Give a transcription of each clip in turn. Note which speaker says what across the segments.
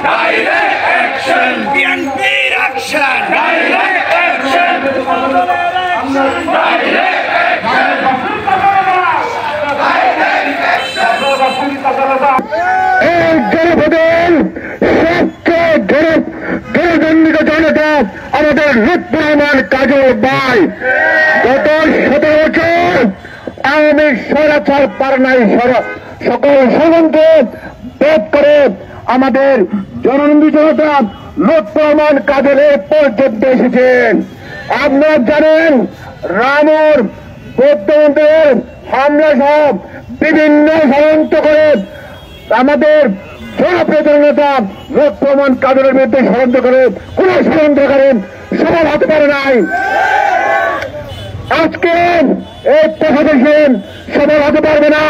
Speaker 1: Direct action. BNP action. Direct action. Direct
Speaker 2: আমাদের লুৎফর রহমান কাজল ভাই গত 17 বছর আওয়ামী স্বৈরাচার পারনাই সকল ষড়যন্ত্র ভেদ করে আমাদের জননন্দী জনতা লুৎফর রহমান কাজলের পর্যন্ত এসেছেন। আপনারা জানেন রামুর বৌদ্ধ মন্দিরের হামলা সহ বিভিন্ন ষড়যন্ত্র করে আমাদের জনপ্রিয় নেতা লুৎফর রহমান কাজলের বিরুদ্ধে ষড়যন্ত্র করে কোন ষড়যন্ত্র করেন সফল হতে পারে নাই। আজকে এই প্রশাসন সফল হতে পারবে না।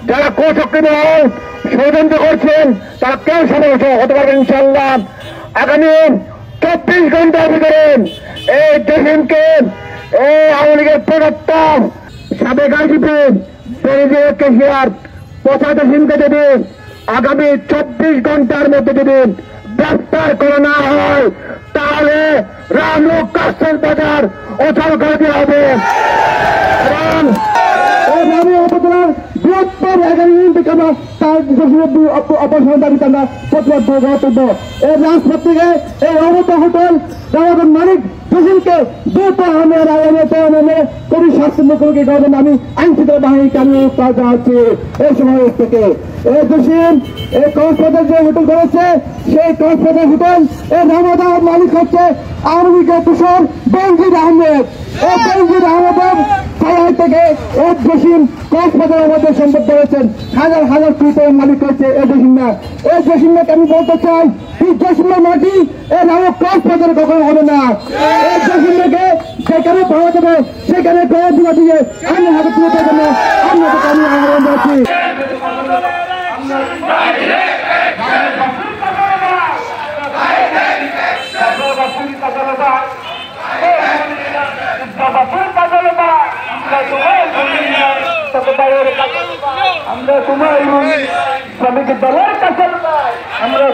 Speaker 2: যারা কুচক্রী ষড়যন্ত্র করছেন তারা কেউ সফল হতে পারবে ইনশাল্লাহ। আগামী 24 ঘন্টার ভিতরে এই জসিমকে এই আওয়ামী লীগের প্রবক্তা সাবেক আইজিপি কেশিয়ার পচা জসিমকে যদি আগামী 24 ঘন্টার মধ্যে যদি গ্রেফতার করা না হয় তাহলে রামলোক কাস্টম বাজার অচল করে দেওয়া হবে এবং উপজেলার বৃহত্তর 11 ইউনিট আমরা তার অপসারণ দাবি আমরা প্রতিবাদ করব। এই রাজপথ থেকে এই অবৈধ হোটেল যারা মালিক জসিমকে দ্রুত আমরা আইনে কবি শাস্তি মুখোমুখি করবেন। আমি আইন শৃঙ্খলা বাহিনীকে আমি দেওয়া হচ্ছে এই সমাবেশ থেকে। এই জসিম এই কক্সবাজার যে হোটেল করেছে সেই কক্সবাজার হোটেল এই রামাদার মালিক হচ্ছে আওয়ামী লীগের তুষার বেনজির আহমেদ। এই বেনজির আহমেদের সহায় থেকে এই জসিম কক্সবাজারের মধ্যে সম্পদ করেছেন। হাজার হাজার কোটি মালিক হচ্ছে এই জসিমরা। এই জসিমরাকে আমি বলতে চাই এই জসিমের মাটি এই রামক কক্সবাজারে কখনো হবে না। এই জসিমকে যেখানে পাওয়া যাবে সেখানে গড় দিবা দিয়ে আমি হাতে তুলে দেবেন না। আপনাদেরকে আমি আহ্বান জানাচ্ছি। আমরা তোমার শ্রমিক দলের কাছে আমরা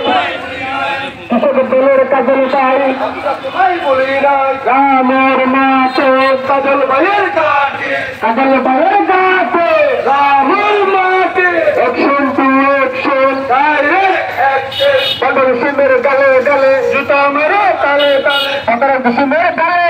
Speaker 2: কৃষক দলের কাজল ভাই রামের মাঠে কাজল ভাইয়ের কাছে কাজল ভাইয়ের কাছে রামের মাঠে action to action direct action. সিমের গালে গালে জুতা মেরে তালে তালে সিমের গালে